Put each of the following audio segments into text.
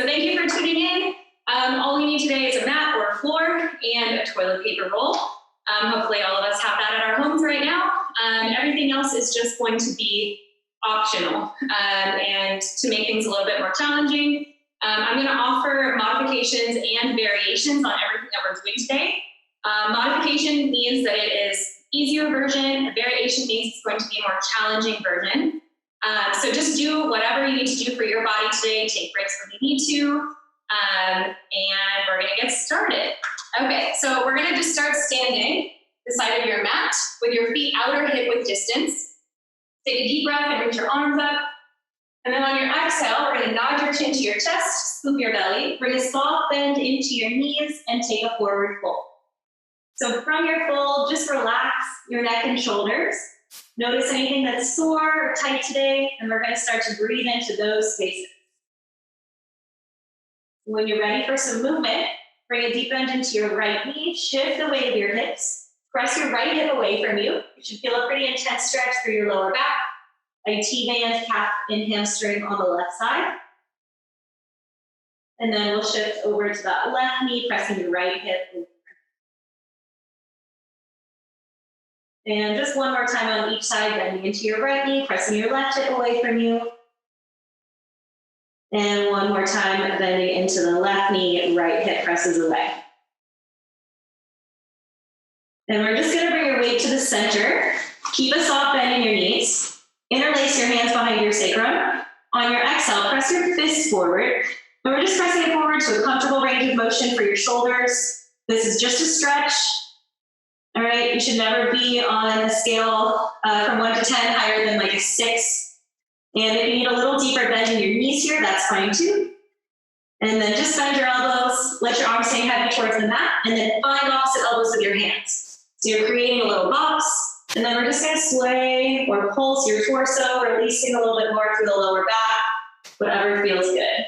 so thank you for tuning in. All we need today is a mat or a floor and a toilet paper roll. Hopefully all of us have that at our homes right now. Everything else is just going to be optional. And to make things a little bit more challenging, I'm going to offer modifications and variations on everything that we're doing today. Modification means that it is easier version. A variation means it's going to be a more challenging version. So just do whatever you need to do for your body today. Take breaks when you need to. And we're going to get started. Okay, so we're going to just start standing the side of your mat with your feet out or hip width distance. Take a deep breath and reach your arms up. And then on your exhale, we're going to nod your chin to your chest, scoop your belly, bring a soft bend into your knees, and take a forward fold. So from your fold, just relax your neck and shoulders. Notice anything that's sore or tight today, and we're going to start to breathe into those spaces. When you're ready for some movement, bring a deep bend into your right knee, shift the weight of your hips, press your right hip away from you. You should feel a pretty intense stretch through your lower back, a T-band, calf, and hamstring on the left side. And then we'll shift over to that left knee, pressing your right hip over. And just one more time on each side, bending into your right knee, pressing your left hip away from you. And one more time, bending into the left knee, right hip presses away. And we're just gonna bring your weight to the center. Keep a soft bend in your knees. Interlace your hands behind your sacrum. On your exhale, press your fists forward. And we're just pressing it forward to a comfortable range of motion for your shoulders. This is just a stretch. All right, you should never be on a scale from 1 to 10 higher than like a 6. And if you need a little deeper bend in your knees here, that's fine too. And then just bend your elbows, let your arms hang heavy towards the mat, and then find opposite elbows with your hands. So you're creating a little box, and then we're just gonna sway or pulse your torso, releasing a little bit more through the lower back, whatever feels good.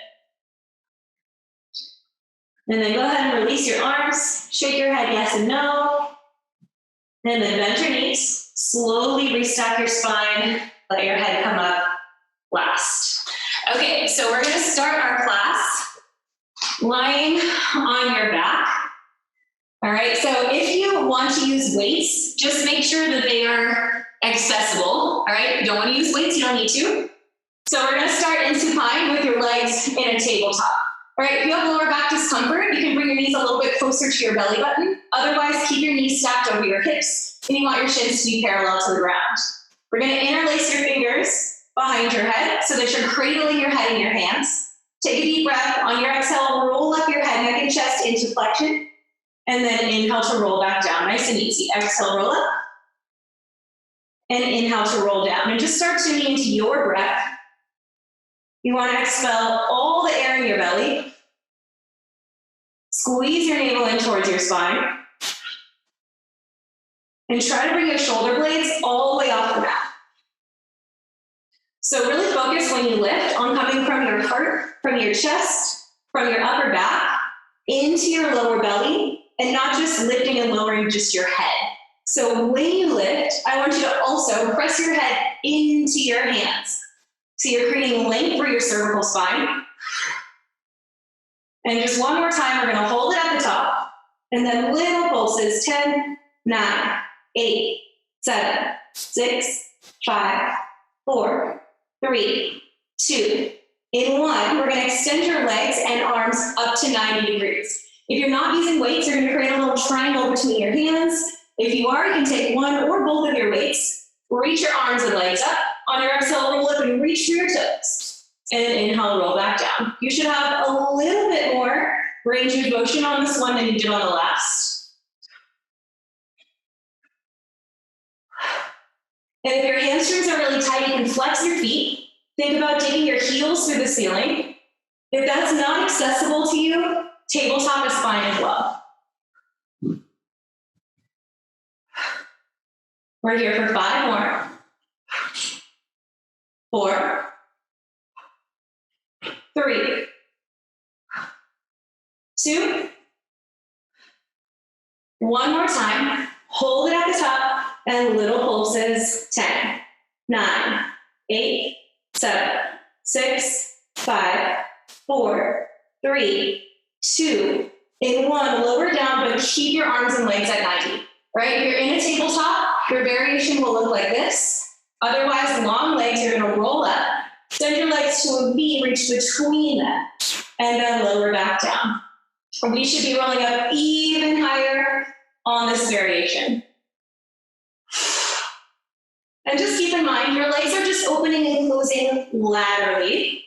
And then go ahead and release your arms, shake your head yes and no. And then bend your knees, slowly restack your spine, let your head come up last. Okay, so we're gonna start our class lying on your back. All right, so if you want to use weights, just make sure that they are accessible. All right, you don't want to use weights, you don't need to. So we're gonna start in supine with your legs in a tabletop. All right, if you have lower back discomfort, you can bring your knees a little bit closer to your belly button. Otherwise, keep your knees stacked over your hips, and you want your shins to be parallel to the ground. We're gonna interlace your fingers behind your head so that you're cradling your head in your hands. Take a deep breath. On your exhale, roll up your head, neck, and chest into flexion, and then inhale to roll back down. Nice and easy. Exhale, roll up, and inhale to roll down. And just start tuning into your breath. You want to expel all the air in your belly. Squeeze your navel in towards your spine. And try to bring your shoulder blades all the way off the mat. So really focus when you lift on coming from your heart, from your chest, from your upper back, into your lower belly, and not just lifting and lowering just your head. So when you lift, I want you to also press your head into your hands. So you're creating length for your cervical spine. And just one more time, we're gonna hold it at the top, and then little pulses, 10, 9, 8, 7, 6, 5, 4, 3, 2, in 1. We're gonna extend your legs and arms up to 90 degrees. If you're not using weights, you're gonna create a little triangle between your hands. If you are, you can take one or both of your weights, reach your arms and legs up. On your exhale, roll up and reach through your toes. And inhale, roll back down. You should have a little bit more range of motion on this one than you did on the last. And if your hamstrings are really tight, you can flex your feet. Think about digging your heels through the ceiling. If that's not accessible to you, tabletop is fine as well. We're here for 5 more. 4, 3, 2, one more time. Hold it at the top and little pulses. 10, 9, 8, 7, 6, 5, 4, 3, 2, and 1. Lower down, but keep your arms and legs at 90. Right? If you're in a tabletop, your variation will look like this. Otherwise, long legs, you're going to roll up, send your legs to a V, reach between them, and then lower back down. We should be rolling up even higher on this variation. And just keep in mind, your legs are just opening and closing laterally.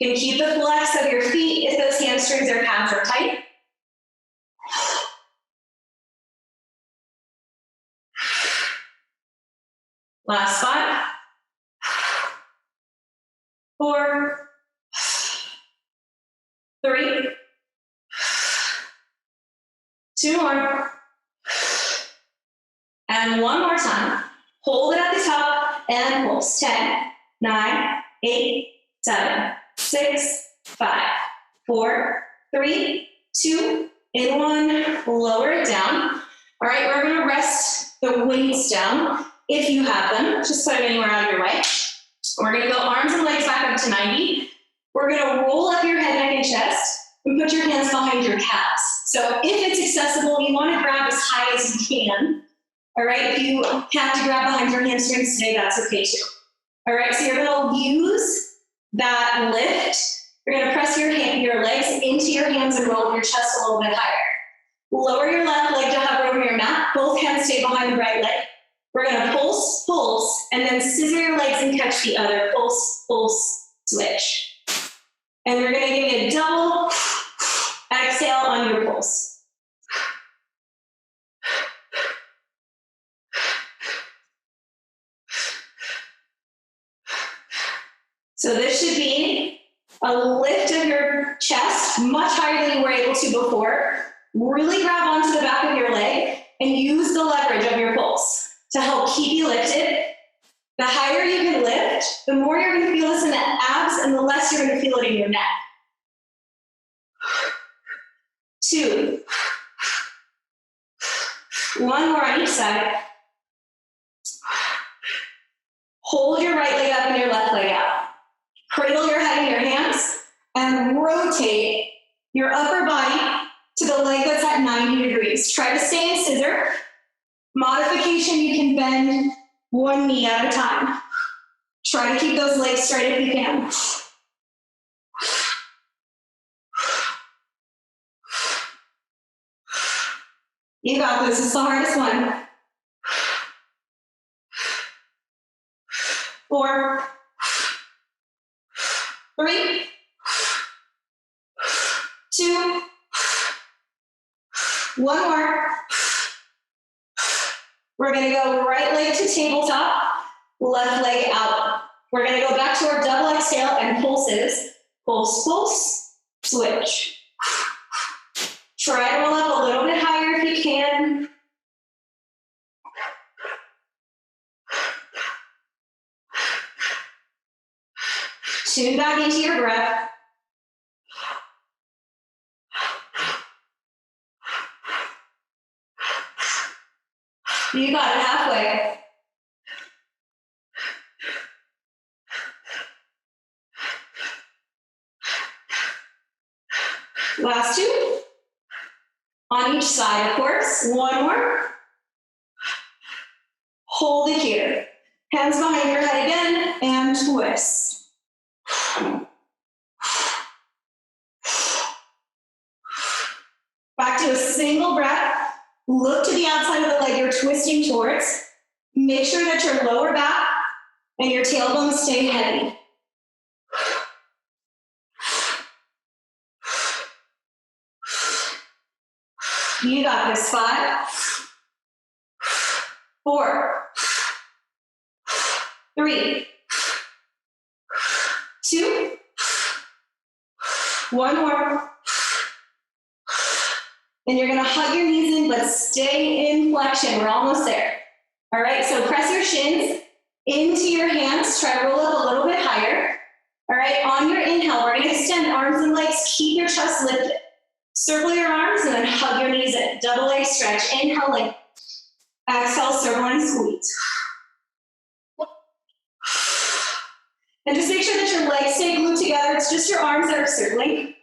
You can keep the flex of your feet if those hamstrings or calves are tight. Last 5, 4, 3, 2 more, and one more time. Hold it at the top and pulse. 10, 9, 8, 7, 6, 5, 4, 3, 2, and 1. Lower it down. All right, we're going to rest the weights down. If you have them, just put them anywhere out of your way. We're going to go arms and legs back up to 90. We're going to roll up your head, neck, and chest, and put your hands behind your calves. So if it's accessible, you want to grab as high as you can. All right, if you have to grab behind your hamstrings today, that's okay too. All right, so you're going to use that lift. You're going to press your legs into your hands and roll your chest a little bit higher. Lower your left leg to hover over your mat. Both hands stay behind the right leg. We're going to pulse, pulse, and then scissor your legs and catch the other. Pulse, pulse, switch. And we're going to give you a double exhale on your pulse. So this should be a lift of your chest, much higher than you were able to before. Really grab onto the back of your leg and use the leverage of your pulse to help keep you lifted. The higher you can lift, the more you're going to feel this in the abs and the less you're going to feel it in your neck. 2. 1 more on each side. Hold your right leg up and your left leg out. Cradle your head in your hands and rotate your upper body to the leg that's at 90 degrees. Try to stay in scissor. Modification, you can bend one knee at a time. Try to keep those legs straight if you can. You got this. It's the hardest one. 4, 3, 2, 1 more. We're going to go right leg to tabletop, left leg out. We're going to go back to our double exhale and pulses. Pulse, pulse, switch. Try to roll up a little bit higher if you can. Tune back into your breath. You got it halfway. Last 2. On each side, of course. 1 more. Hold it here. Hands behind your head again, and twist. Back to a single breath. Look to the outside of the leg you're twisting towards. Make sure that your lower back and your tailbone stay heavy. You got this. 5, 4, 3, 2, 1 more. And you're going to hug your knees in, but stay in flexion. We're almost there. All right, so press your shins into your hands. Try to roll up a little bit higher. All right, on your inhale, we're going to extend arms and legs. Keep your chest lifted. Circle your arms and then hug your knees in. Double leg stretch. Inhale, length. Exhale, circle and squeeze. And just make sure that your legs stay glued together. It's just your arms that are circling.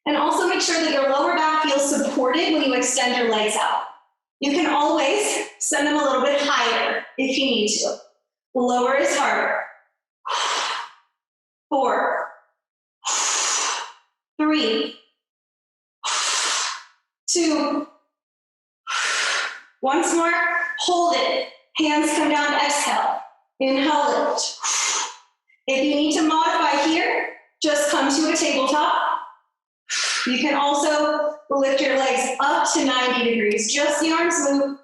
And also make sure that your lower back feels supported when you extend your legs out. You can always send them a little bit higher if you need to. Lower is harder. 4, 3, 2. Once more, hold it. Hands come down, exhale. Inhale, lift. If you need to modify here, just come to a tabletop. You can also lift your legs up to 90 degrees. Just the arms move.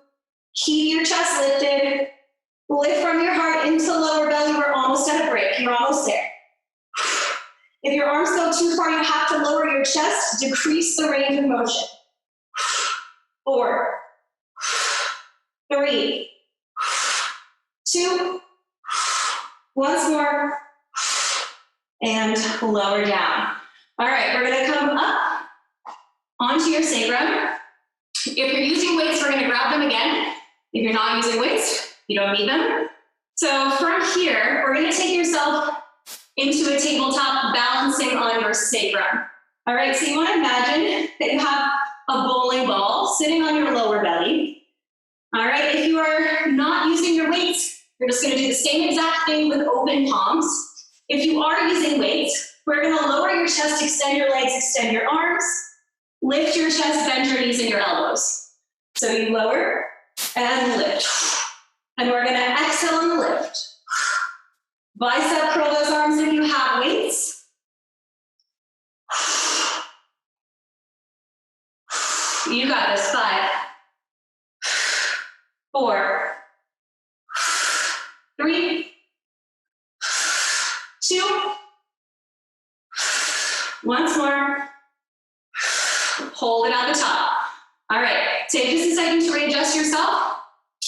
Keep your chest lifted. Lift from your heart into lower belly. We're almost at a break. You're almost there. If your arms go too far, you have to lower your chest. Decrease the range of motion. 4, 3, 2. Once more. And lower down. All right, we're gonna come up onto your sacrum. If you're using weights, we're gonna grab them again. If you're not using weights, you don't need them. So from here, we're gonna take yourself into a tabletop, balancing on your sacrum. All right, so you wanna imagine that you have a bowling ball sitting on your lower belly. All right, if you are not using your weights, you're just gonna do the same exact thing with open palms. If you are using weights, we're gonna lower your chest, extend your legs, extend your arms, lift your chest, bend your knees and your elbows. So you lower and lift. And we're gonna exhale and lift. Bicep curl those arms if you have weights. You got this. 5, 4, 3, 2. Once more. Hold it at the top. All right, take just a second to readjust yourself.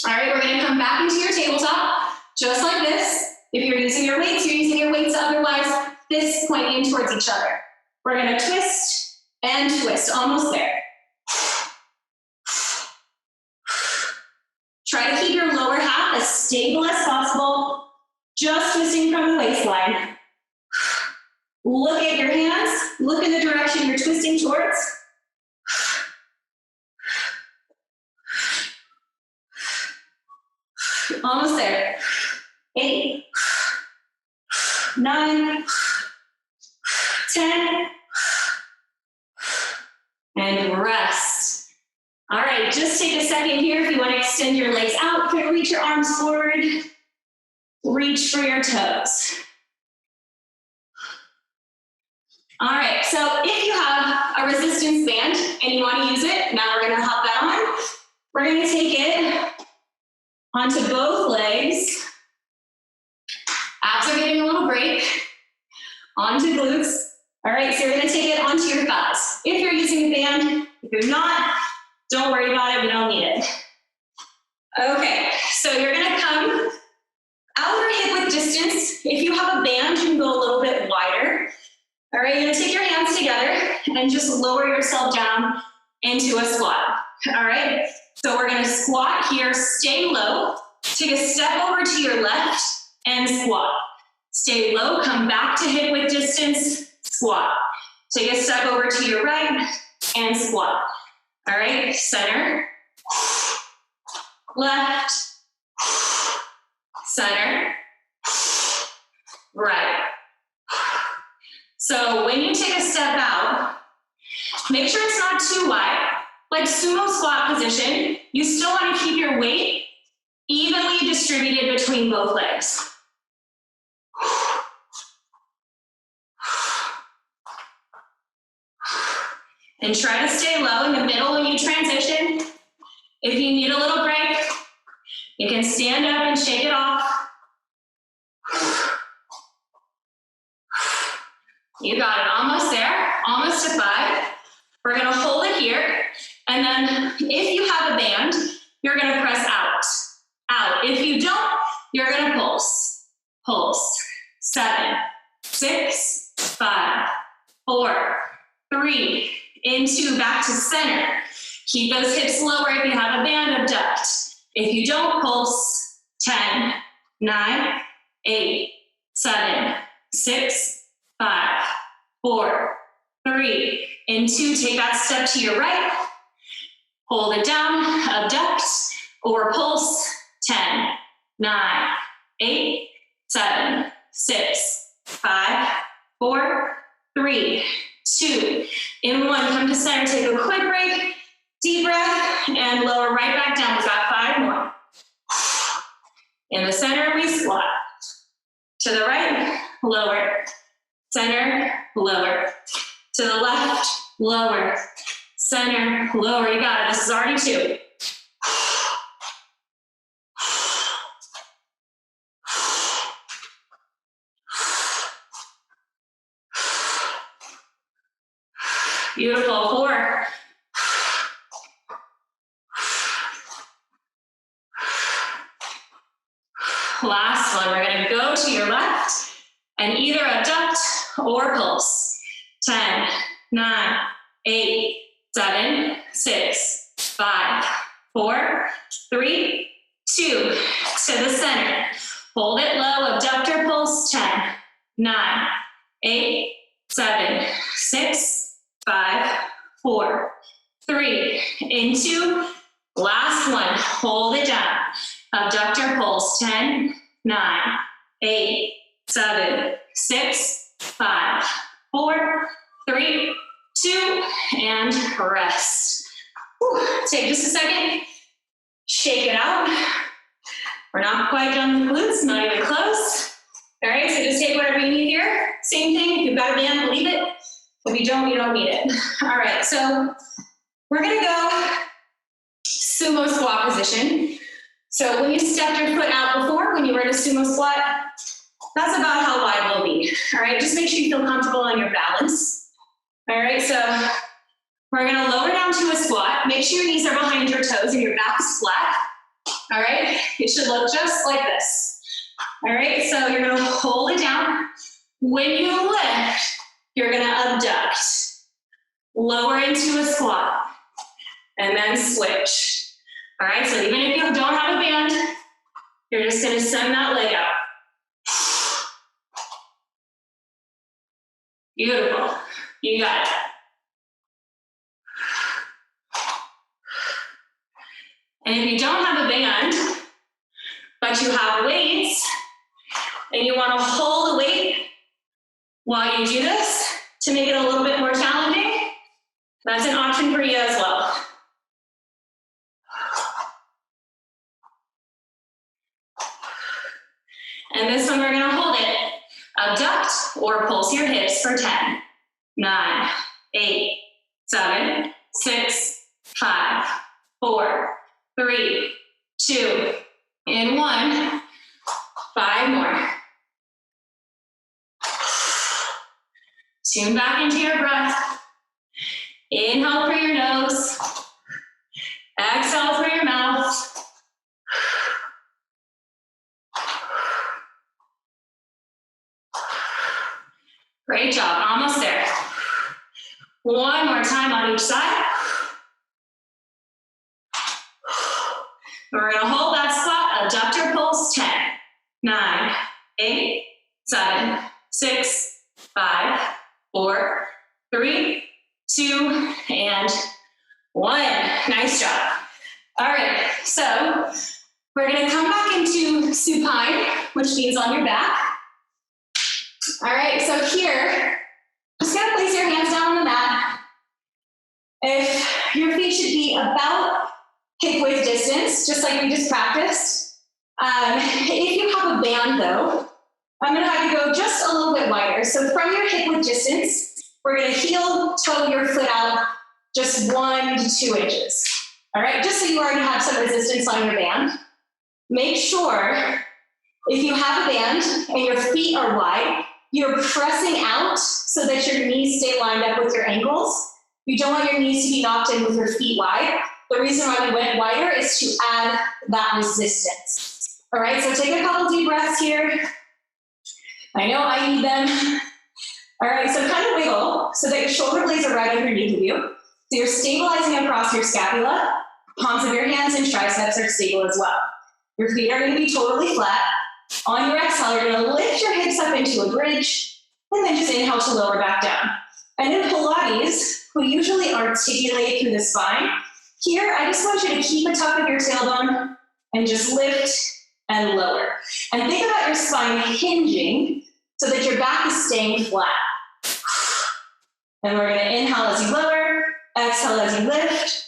All right, we're gonna come back into your tabletop, just like this. If you're using your weights, you're using your weights, otherwise, fists point in towards each other. We're gonna twist and twist, almost there. Try to keep your lower half as stable as possible, just twisting from the waistline. Look at your hands, look in the direction you're twisting towards. Almost there. 8, 9, 10, and rest. All right, just take a second here. If you want to extend your legs out, you can reach your arms forward, reach for your toes. All right, so if you have a resistance band and you want to use it, now we're going to hop that on. We're going to take it onto both legs. Abs are getting a little break. Onto glutes. All right, so you're going to take it onto your thighs. If you're using a band, if you're not, don't worry about it, we don't need it. Okay, so you're going to come outer hip width distance. If you have a band, you can go a little bit wider. All right, you're gonna take your hands together and just lower yourself down into a squat. All right, so we're gonna squat here, stay low, take a step over to your left and squat. Stay low, come back to hip width distance, squat. Take a step over to your right and squat. All right, center, left, center, right. So when you take a step out, make sure it's not too wide. Like sumo squat position, you still want to keep your weight evenly distributed between both legs. And try to stay low in the middle when you transition. If you need a little break, you can stand up and shake it off. You got it, almost there, almost to 5. We're gonna hold it here. And then if you have a band, you're gonna press out, out. If you don't, you're gonna pulse, pulse. 7, 6, 5, 4, 3, into back to center. Keep those hips lower if you have a band, abduct. If you don't, pulse. 10, 9, 8, 7, 6, 5, 4, 3. In 2, take that step to your right. Hold it down, abduct or pulse. 10, 9, 8, 7, 6, 5, 4, 3, 2. In 1, come to center, take a quick break, deep breath, and lower right back down. We've got 5 more. In the center, we squat. To the right, lower. Center, lower. To the left, lower. Center, lower. You got it. This is already 2. Beautiful. 4. Last one. We're going to go to your left and either abduct or pulse. 10, 9, 8, 7, 6, 5, 4, 3, 2. To the center. Hold it low. Abductor pulse. 10, 9, 8, 7, 6, 5, 4, 3. Into last one. Hold it down. Abductor pulse. 10, 9, 8, 7, 6, 5, 4, 3, 2, and rest. Whew. Take just a second. Shake it out. We're not quite done with glutes, not even close. All right, so just take whatever you need here. Same thing, if you've got a band, leave it. If you don't need it. All right, so we're gonna go sumo squat position. So when you stepped your foot out before, when you were in a sumo squat, that's about how wide we'll be. All right, just make sure you feel comfortable on your balance. All right, so we're gonna lower down to a squat. Make sure your knees are behind your toes and your back is flat. All right, it should look just like this. All right, so you're gonna hold it down. When you lift, you're gonna abduct, lower into a squat, and then switch. All right, so even if you don't have a band, you're just gonna send that leg out. Beautiful, you got it. And if you don't have a band, but you have weights, and you wanna hold the weight while you do this to make it a little bit more challenging, that's an option for you as well. And this one, we're gonna hold it. Abduct or pulse your hips for 10, 9, 8, 7, 6, 5, 4, 3, 2, and 1. 5 more. Tune back into your breath. Inhale through your nose. Exhale through your mouth. Great job, almost there. One more time on each side. We're gonna hold that squat, abductor pulse, 10, 9, 8, 7, 6, 5, 4, 3, 2, and 1. Nice job. All right, so we're gonna come back into supine, which means on your back. All right, so here, just gonna place your hands down on the mat. If your feet should be about hip width distance, just like we just practiced. If you have a band though, I'm gonna have you go just a little bit wider. So from your hip width distance, we're gonna heel toe your foot out just 1 to 2 inches. All right, just so you already have some resistance on your band. Make sure if you have a band and your feet are wide, you're pressing out so that your knees stay lined up with your ankles. You don't want your knees to be knocked in with your feet wide. The reason why we went wider is to add that resistance. All right, so take a couple deep breaths here. I know I need them. All right, so kind of wiggle so that your shoulder blades are right underneath of you. So you're stabilizing across your scapula. Palms of your hands and triceps are stable as well. Your feet are gonna be totally flat. On your exhale, you're gonna lift your hips up into a bridge, and then just inhale to lower back down. And in Pilates, we usually articulate through the spine. Here, I just want you to keep a tuck of your tailbone and just lift and lower. And think about your spine hinging so that your back is staying flat. And we're going to inhale as you lower, exhale as you lift.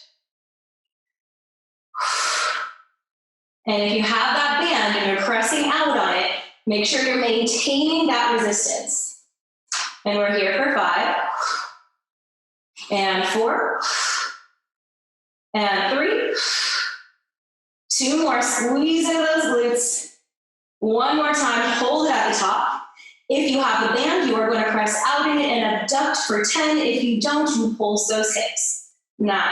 And if you have that band and you're pressing out on it, make sure you're maintaining that resistance. And we're here for 5, and 4, and 3, 2 more, squeeze into those glutes. 1 more time, hold it at the top. If you have a band, you are going to press out in it and abduct for 10. If you don't, you pulse those hips. 9,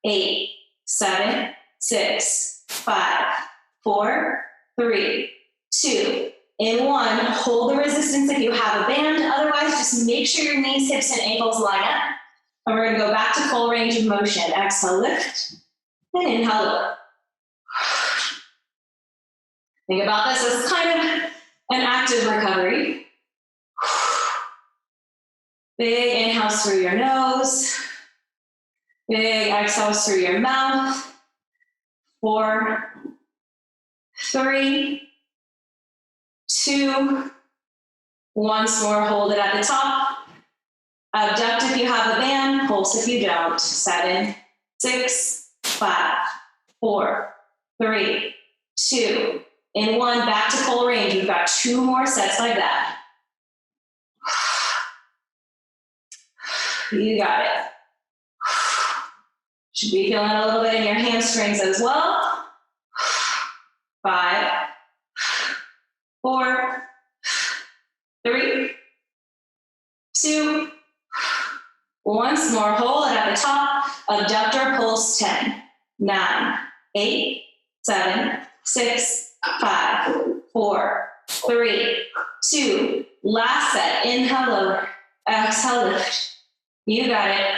8, 7, 6, 5, 4, 3, 2, and 1. Hold the resistance if you have a band. Otherwise, just make sure your knees, hips, and ankles line up. And we're going to go back to full range of motion. Exhale, lift, and inhale, lower. Think about this as kind of an active recovery. Big inhales through your nose. Big exhales through your mouth. 4, 3, 2, once more, hold it at the top. Abduct if you have a band, pulse if you don't. 7, 6, 5, 4, 3, 2, and 1. Back to full range. We've got 2 more sets like that. You got it. Should be feeling a little bit in your hamstrings as well. 5, 4, 3, 2, once more, hold it at the top, abductor pulse. 10, 9, 8, 7, 6, 5, 4, 3, 2, last set, inhale, lower, exhale, lift. You got it.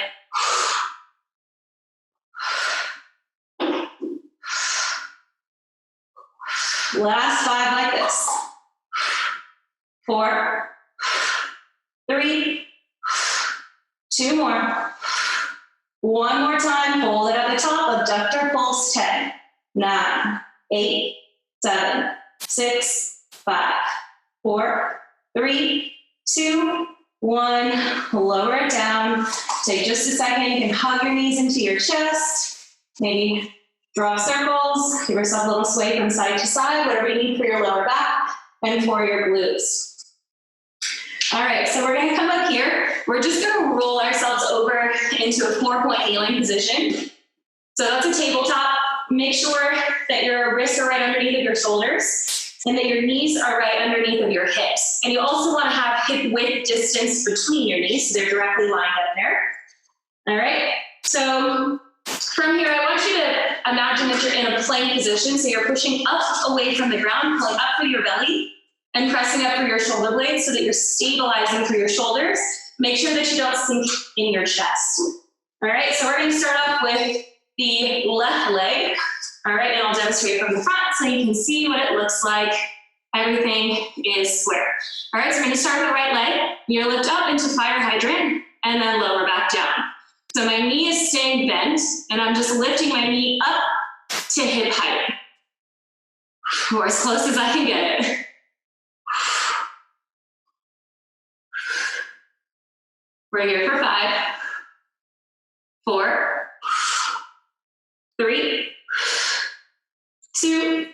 Last 5 like this. 4, 3, 2 more. 1 more time, hold it at the top, abductor pulse. 10, 9, 8, 7, 6, 5, 4, 3, 2, 1. Lower it down. Take just a second. You can hug your knees into your chest. Maybe draw circles. Give yourself a little sway from side to side, whatever you need for your lower back and for your glutes. All right, so we're going to come up here. We're just going to roll ourselves over into a 4-point kneeling position. So that's a tabletop. Make sure that your wrists are right underneath of your shoulders and that your knees are right underneath of your hips. And you also want to have hip width distance between your knees so they're directly lined up there. All right, so from here, I want you to imagine that you're in a plank position. So you're pushing up away from the ground, pulling up through your belly and pressing up through your shoulder blades so that you're stabilizing through your shoulders. Make sure that you don't sink in your chest. All right, so we're going to start off with the left leg. All right, and I'll demonstrate from the front so you can see what it looks like. Everything is square. All right, so we're going to start with the right leg. You're going to lift up into fire hydrant and then lower back down. So my knee is staying bent and I'm just lifting my knee up to hip height, or as close as I can get it. We're here for 5, 4, 3, 2,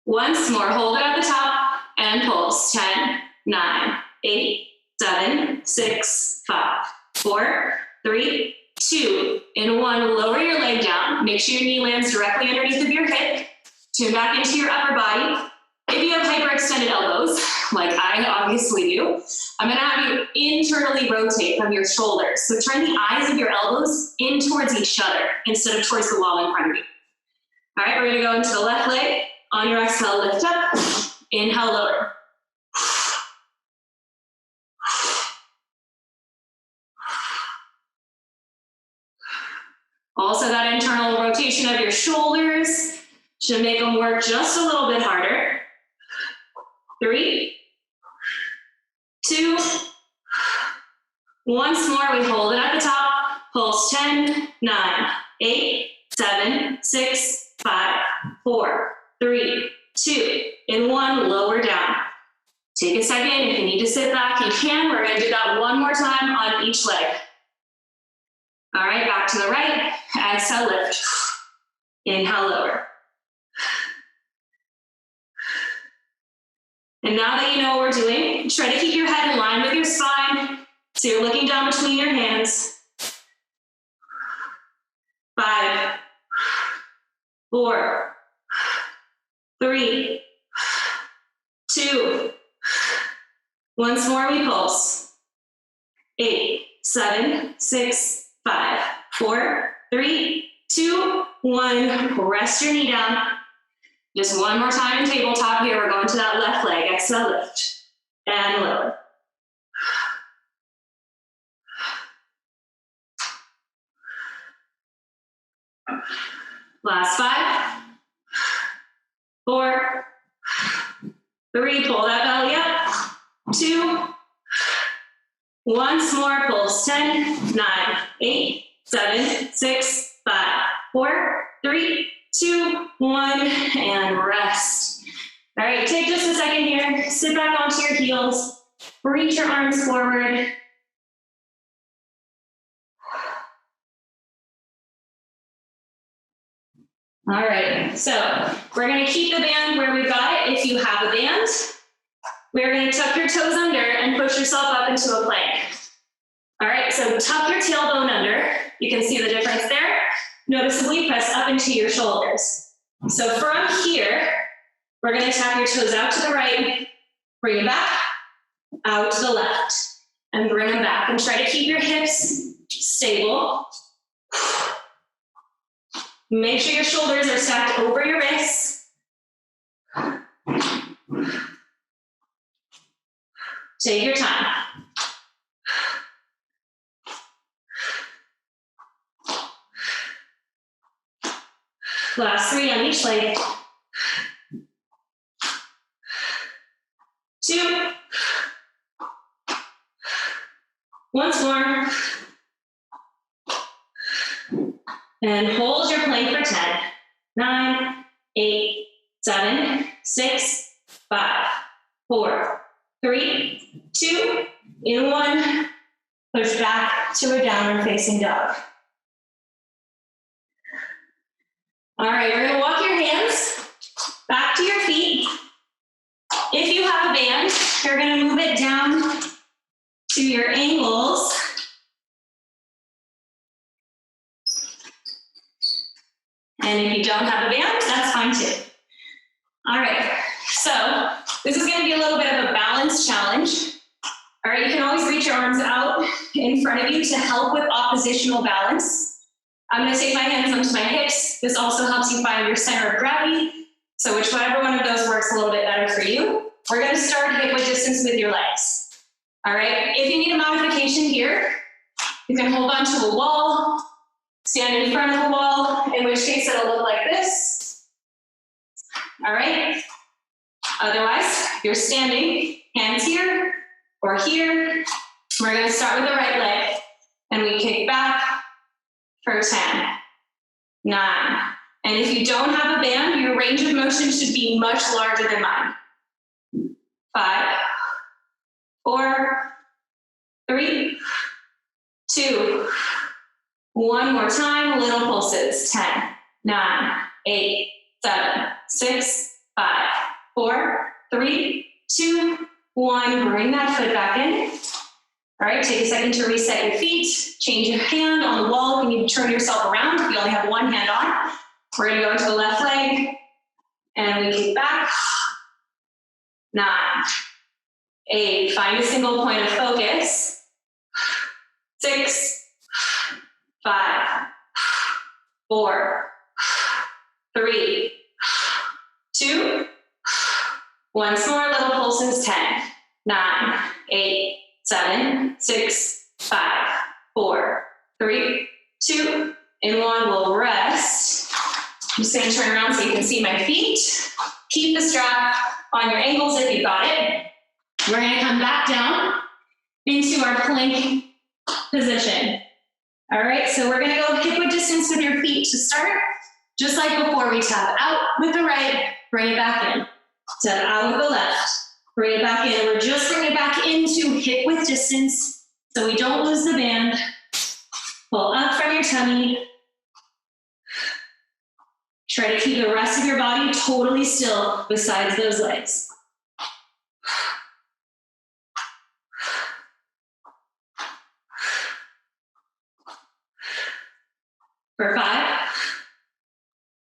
once more, hold it at the top and pulse. 10, 9, 8, 7, 6, 5, 4, 3, 2, and 1. Lower your leg down. Make sure your knee lands directly underneath of your hip. Tune back into your upper body. If you have hyperextended elbows, like I obviously do, I'm going to have you internally rotate from your shoulders. So turn the eyes of your elbows in towards each other instead of towards the wall in front of you. All right, we're going to go into the left leg. On your exhale, lift up. Inhale, lower. Also, that internal rotation of your shoulders should make them work just a little bit harder. 3, 2, Once more, we hold it at the top. Pulse 10, 9, 8, 7, 6, 5, 4, 3, 2, and 1. Lower down. Take a second. If you need to sit back, you can. We're going to do that one more time on each leg. All right, back to the right. Exhale, lift. Inhale, lower. And now that you know what we're doing, try to keep your head in line with your spine. So you're looking down between your hands. 5, 4, 3, 2. Once more, we pulse. 8, 7, 6, 5, 4, 3, 2, 1. Rest your knee down. Just one more time in tabletop here. We're going to that left leg. Exhale, lift. And lower. Last 5, 4, 3. Pull that belly up. 2. Once more. Pulse 10, 9, 8, 7, 6, 5, 4, 3, 2, 1, and rest. All right, take just a second here. Sit back onto your heels. Reach your arms forward. All right, so we're going to keep the band where we've got it. If you have a band, we're going to tuck your toes under and push yourself up into a plank. All right, so tuck your tailbone under. You can see the difference there. Noticeably press up into your shoulders. So from here, we're going to tap your toes out to the right, bring them back, out to the left, and bring them back. And try to keep your hips stable. Make sure your shoulders are stacked over your wrists. Take your time. Last 3 on each leg. 2. Once more. And hold your plank for 10, 9, 8, 7, 6, 5, 4, 3, 2, and 1. Push back to a downward facing dog. All right, we're gonna walk your hands back to your feet. If you have a band, you're gonna move it down to your ankles. And if you don't have a band, that's fine too. All right, so this is gonna be a little bit of a balance challenge. All right, you can always reach your arms out in front of you to help with oppositional balance. I'm gonna take my hands onto my hips. This also helps you find your center of gravity. So whichever one of those works a little bit better for you. We're gonna start hip width distance with your legs. All right, if you need a modification here, you can hold onto a wall, stand in front of the wall, in which case it'll look like this. All right, otherwise, you're standing, hands here or here. We're gonna start with the right leg, and we kick back for 10, 9. And if you don't have a band, your range of motion should be much larger than mine. 5, 4, 3, 2, 1 more time, little pulses. 10, 9, 8, 7, 6, 5, 4, 3, 2, 1. Bring that foot back in. All right, take a second to reset your feet. Change your hand on the wall. You need to turn yourself around if you only have one hand on. We're gonna go into the left leg, and we kick back. 9, 8, find a single point of focus. 6, 5, 4, 3, 2. Once more, little pulses. 10, 9, 8, 7, 6, 5, 4, 3, 2, and 1. We'll rest. I'm just going to turn around so you can see my feet. Keep the strap on your ankles if you've got it. We're going to come back down into our plank position. All right, so we're gonna go hip width distance with your feet to start. Just like before, we tap out with the right, bring it back in. Tap out with the left, bring it back in. We're just bringing it back into hip width distance so we don't lose the band. Pull up from your tummy. Try to keep the rest of your body totally still besides those legs. For 5,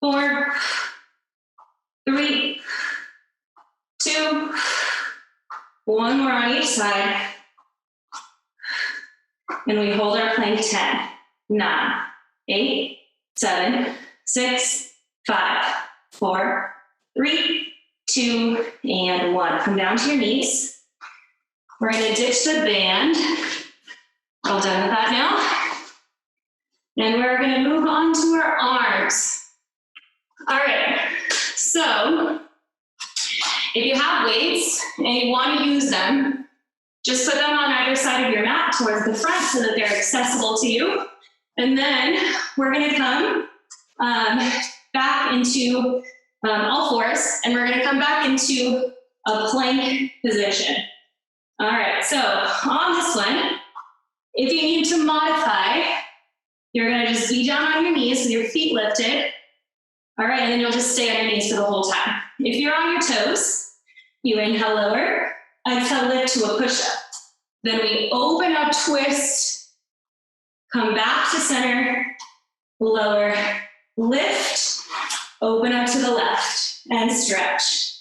4, 3, 2, 1 more on each side. And we hold our plank 10, 9, 8, 7, 6, 5, 4, 3, 2, and 1. Come down to your knees. We're going to ditch the band. All done with that now. And we're going to move on to our arms. All right. So if you have weights and you want to use them, just put them on either side of your mat towards the front so that they're accessible to you. And then we're going to come back into all fours, and we're going to come back into a plank position. All right, so on this one, if you need to modify, you're going to just be down on your knees with your feet lifted. All right, and then you'll just stay on your knees for the whole time. If you're on your toes, you inhale lower, exhale lift to a push-up. Then we open up, twist, come back to center, lower, lift, open up to the left, and stretch.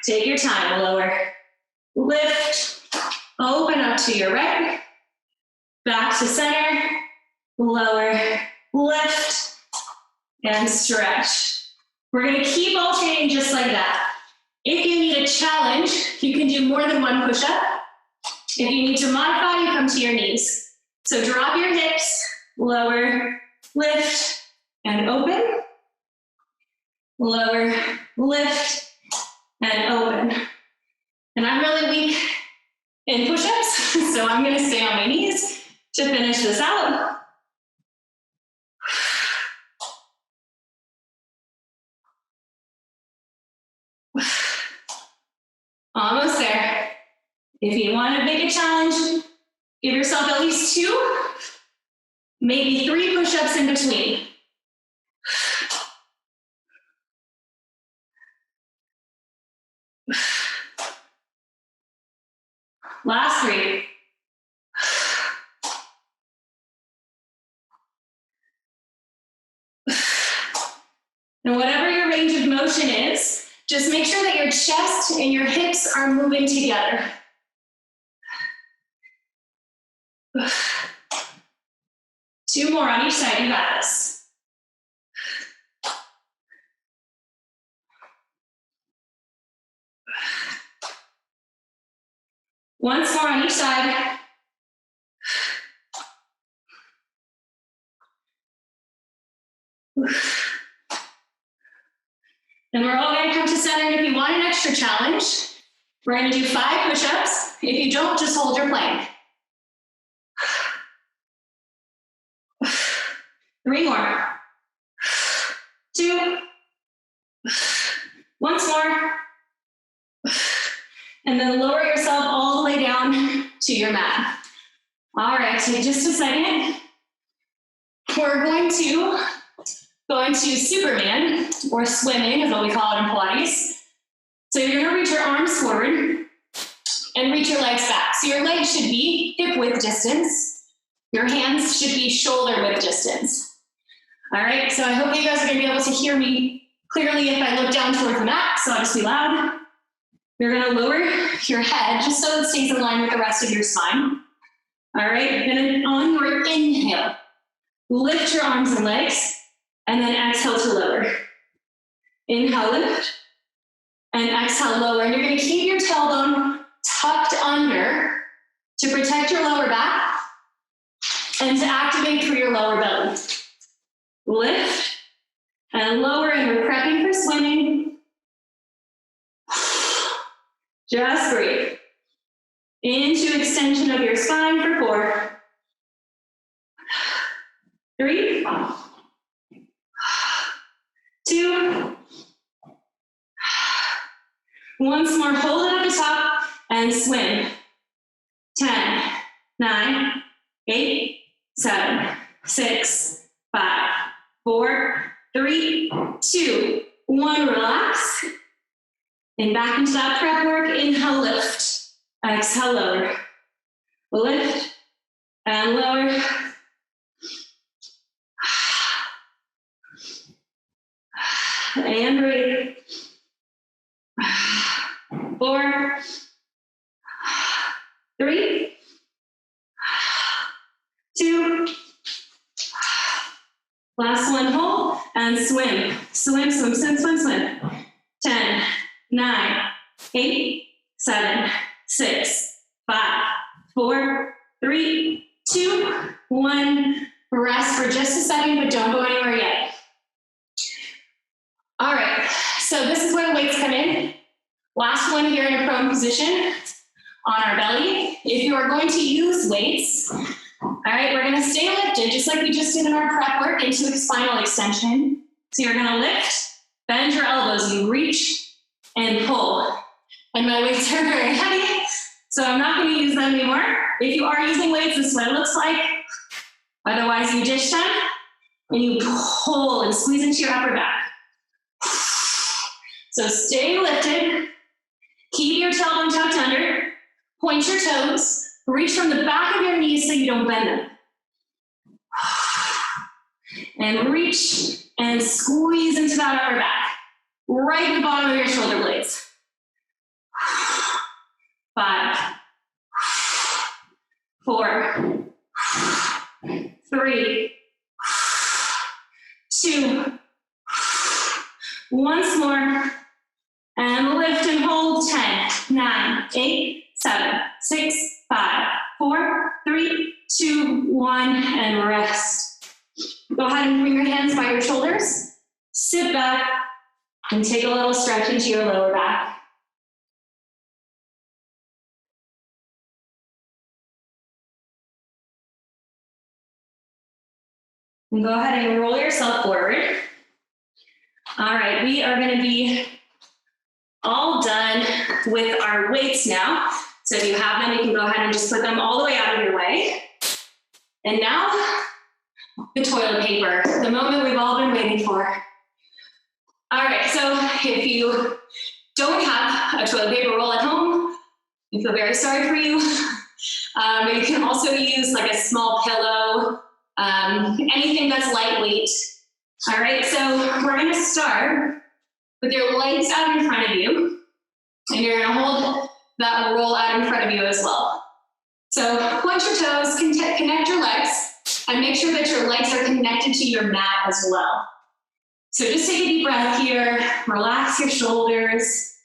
Take your time, lower, lift, open up to your right, back to center, lower, lift, and stretch. We're gonna keep alternating just like that. If you need a challenge, you can do more than one push-up. If you need to modify, you come to your knees. So drop your hips, lower, lift, and open. Lower, lift, and open. And I'm really weak in push-ups, so I'm gonna stay on my knees to finish this out. Almost there. If you want to make a challenge, give yourself at least 2, maybe 3 push-ups in between. Last 3. And whatever your range of motion is, just make sure that your chest and your hips are moving together. Two more on each side, you got this. Once more on each side. Then we're all gonna come to center, and if you want an extra challenge, we're gonna do 5 push-ups. If you don't, just hold your plank. 3 more. 2. Once more. And then lower yourself all the way down to your mat. All right, take just a second. We're going to go into Superman, or swimming is what we call it in Pilates. So you're gonna reach your arms forward and reach your legs back. So your legs should be hip width distance. Your hands should be shoulder width distance. All right, so I hope you guys are gonna be able to hear me clearly if I look down towards the mat, so I'll just be loud. You're gonna lower your head just so it stays in line with the rest of your spine. All right, then on your inhale, lift your arms and legs, and then exhale to lower. Inhale, lift, and exhale, lower. And you're gonna keep your tailbone tucked under to protect your lower back and to activate through your lower belly. Lift and lower, and we're prepping for swimming. Just breathe. Into extension of your spine for 4, 3, 2, once more, hold it at the top and swim. 10, 9, 8, 7, 6, 5, 4, 3, 2, 1. Relax. And back into that prep work. Inhale, lift. Exhale, lower. Lift and lower. And breathe. 4, 3, 2, last one, hold, and swim. Swim, swim, swim, swim, swim. 10, 9, 8, 7, 6, 5, 4, 3, 2, 1. Rest for just a second, but don't go anywhere yet. All right, so this is where the weights come in. Last one here in a prone position on our belly. If you are going to use weights, all right, we're gonna stay lifted just like we just did in our prep work into a spinal extension. So you're gonna lift, bend your elbows, you reach and pull. And my weights are very heavy, so I'm not gonna use them anymore. If you are using weights, this is what it looks like. Otherwise, you dish them and you pull and squeeze into your upper back. So stay lifted. Keep your tailbone tucked under. Point your toes. Reach from the back of your knees so you don't bend them. And reach and squeeze into that upper back. Right at the bottom of your shoulder blades. 5, 4, 3, 2, once more, and lift and hold. 10, 9, 8, 7, 6, 5, 4, 3, 2, 1, and rest. Go ahead and bring your hands by your shoulders, sit back, and take a little stretch into your lower back. And go ahead and roll yourself forward. All right, we are going to be all done with our weights now. So if you have them, you can go ahead and just put them all the way out of your way. And now, the toilet paper, the moment we've all been waiting for. All right, so if you don't have a toilet paper roll at home, I feel very sorry for you. But you can also use like a small pillow, anything that's lightweight. All right, so we're gonna start with your legs out in front of you, and you're gonna hold that roll out in front of you as well. So point your toes, connect your legs, and make sure that your legs are connected to your mat as well. So just take a deep breath here, relax your shoulders.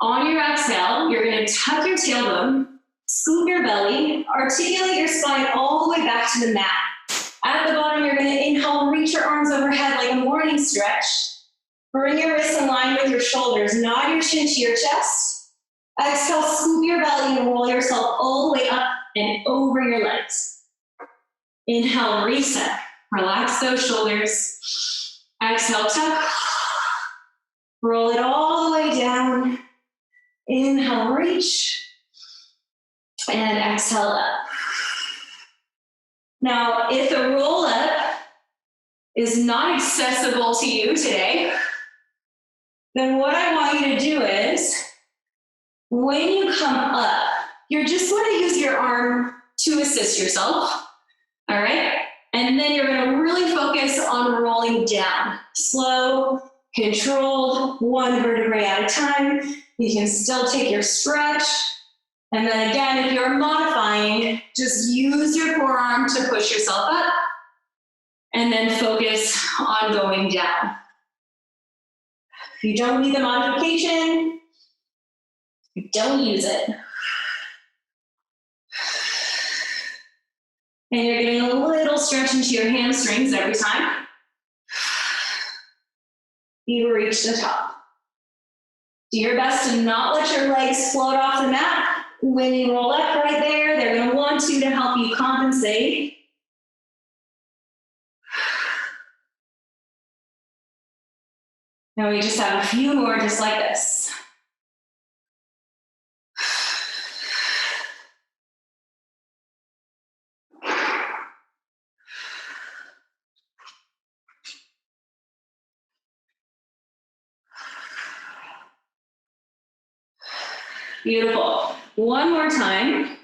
On your exhale, you're gonna tuck your tailbone, scoop your belly, articulate your spine all the way back to the mat. At the bottom, you're gonna inhale, reach your arms overhead like a morning stretch. Bring your wrists in line with your shoulders, nod your chin to your chest. Exhale, scoop your belly and roll yourself all the way up and over your legs. Inhale, reset. Relax those shoulders. Exhale, tuck. Roll it all the way down. Inhale, reach. And exhale up. Now, if the roll up is not accessible to you today, then what I want you to do is, when you come up, you're just going to use your arm to assist yourself, all right? And then you're going to really focus on rolling down. Slow, controlled, one vertebrae at a time. You can still take your stretch. And then again, if you're modifying, just use your forearm to push yourself up and then focus on going down. If you don't need the modification, don't use it. And you're getting a little stretch into your hamstrings every time you reach the top. Do your best to not let your legs float off the mat. When you roll up right there, they're going to want to help you compensate. And we just have a few more just like this. Beautiful. One more time.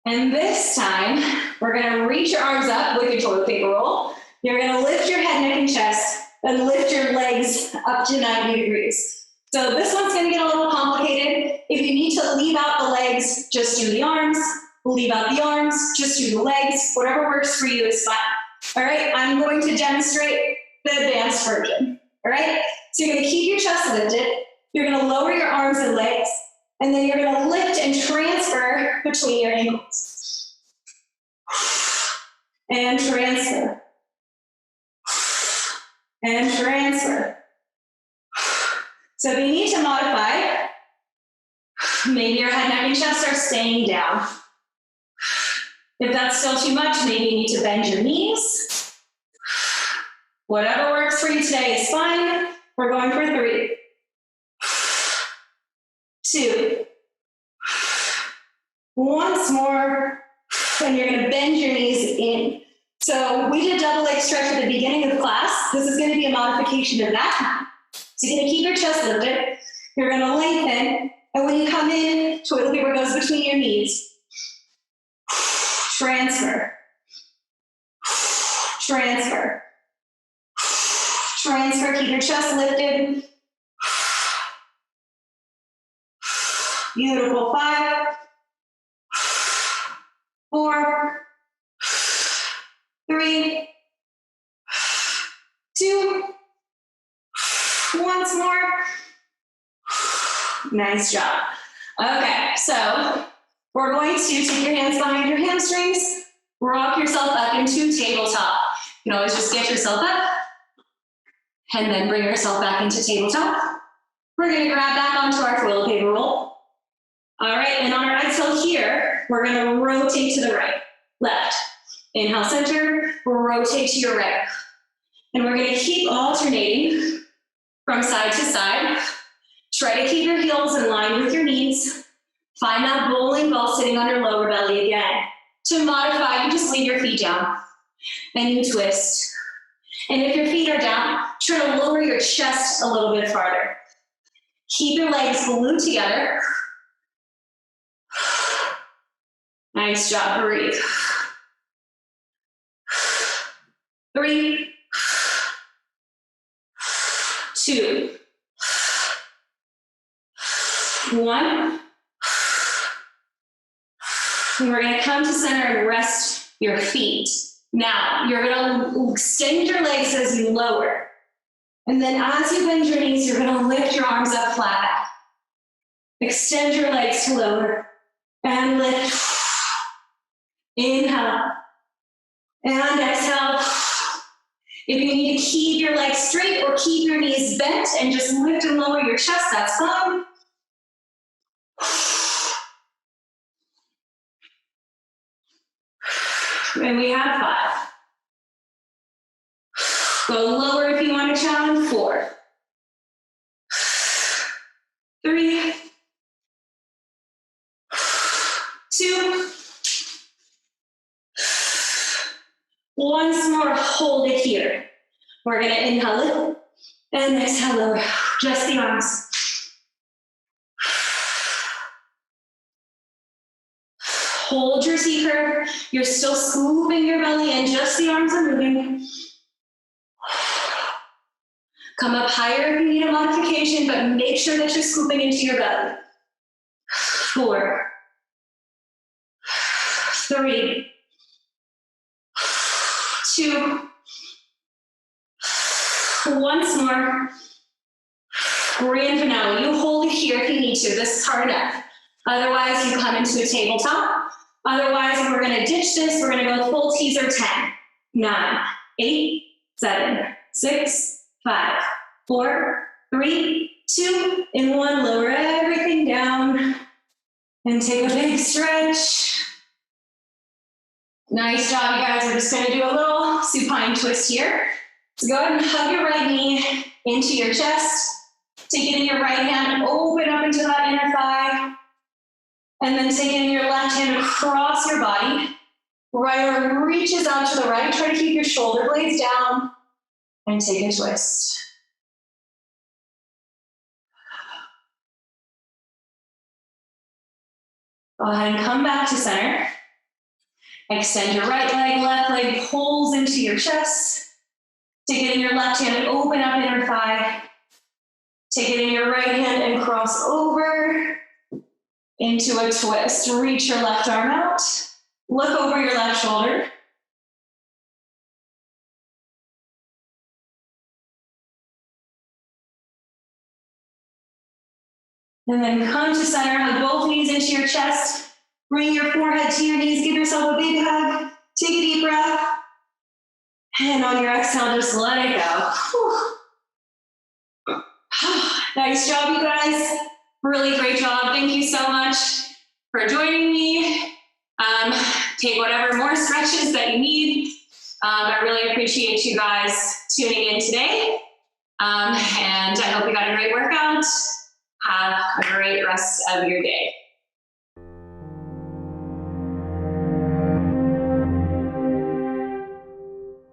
And this time, we're gonna reach your arms up with your toilet paper roll. You're gonna lift your head, neck, and chest, and lift your legs up to 90 degrees. So this one's gonna get a little complicated. If you need to leave out the legs, just do the arms. Leave out the arms, just do the legs. Whatever works for you is fine. All right, I'm going to demonstrate the advanced version. All right, so you're gonna keep your chest lifted. You're gonna lower your arms and legs, and then you're gonna lift and transfer between your ankles. And transfer. And transfer. So if you need to modify, maybe your head, neck, and chest are staying down. If that's still too much, maybe you need to bend your knees. Whatever works for you today is fine. We're going for 3, 2, once more, and you're gonna bend your knees in. So we did double leg stretch at the beginning of class. This is gonna be a modification of that. So you're gonna keep your chest lifted. You're gonna lengthen, and when you come in, toilet paper goes between your knees. Transfer. Transfer. Transfer, keep your chest lifted. Beautiful. 5, 4, 3, 2, once more. Nice job. Okay, so we're going to take your hands behind your hamstrings, rock yourself up into tabletop. You can always just get yourself up and then bring yourself back into tabletop. We're gonna grab back onto our toilet paper roll. All right, and on our exhale here, we're gonna rotate to the right, left. Inhale, center, rotate to your right. And we're gonna keep alternating from side to side. Try to keep your heels in line with your knees. Find that bowling ball sitting on your lower belly again. To modify, you just leave your feet down and you twist. And if your feet are down, try to lower your chest a little bit farther. Keep your legs glued together. Nice job, breathe. 3, 2, 1. And we're gonna come to center and rest your feet. Now, you're gonna extend your legs as you lower. And then as you bend your knees, you're gonna lift your arms up flat. Extend your legs to lower. And lift. Inhale. And exhale. If you need to keep your legs straight or keep your knees bent and just lift and lower your chest, that's fine. And we have 5. Go lower if you want to challenge. 4, 3, 2. Once more, hold it here. We're gonna inhale it and exhale lower, just the arms. Hold your C curve. You're still scooping your belly in, just the arms are moving. Come up higher if you need a modification, but make sure that you're scooping into your belly. 4, 3, 2, once more. Grand finale. You hold it here if you need to. This is hard enough. Otherwise, you come into a tabletop. Otherwise, we're going to ditch this. We're going to go full teaser. 10, 9, 8, 7, 6, 5, 4, 3, 2, and 1. Lower everything down and take a big stretch. Nice job, you guys. We're just going to do a little supine twist here. So go ahead and hug your right knee into your chest. Take it in your right hand and open up into that inner thigh. And then take it in your left hand across your body. Right arm reaches out to the right. Try to keep your shoulder blades down and take a twist. Go ahead and come back to center. Extend your right leg, left leg pulls into your chest. Take it in your left hand and open up inner thigh. Take it in your right hand and cross over into a twist. Reach your left arm out. Look over your left shoulder. And then come to center, hug both knees into your chest. Bring your forehead to your knees. Give yourself a big hug. Take a deep breath. And on your exhale, just let it go. Whew. Nice job, you guys. Really great job. Thank you so much for joining me. Take whatever more stretches that you need. I really appreciate you guys tuning in today. And I hope you got a great workout. Have a great rest of your day.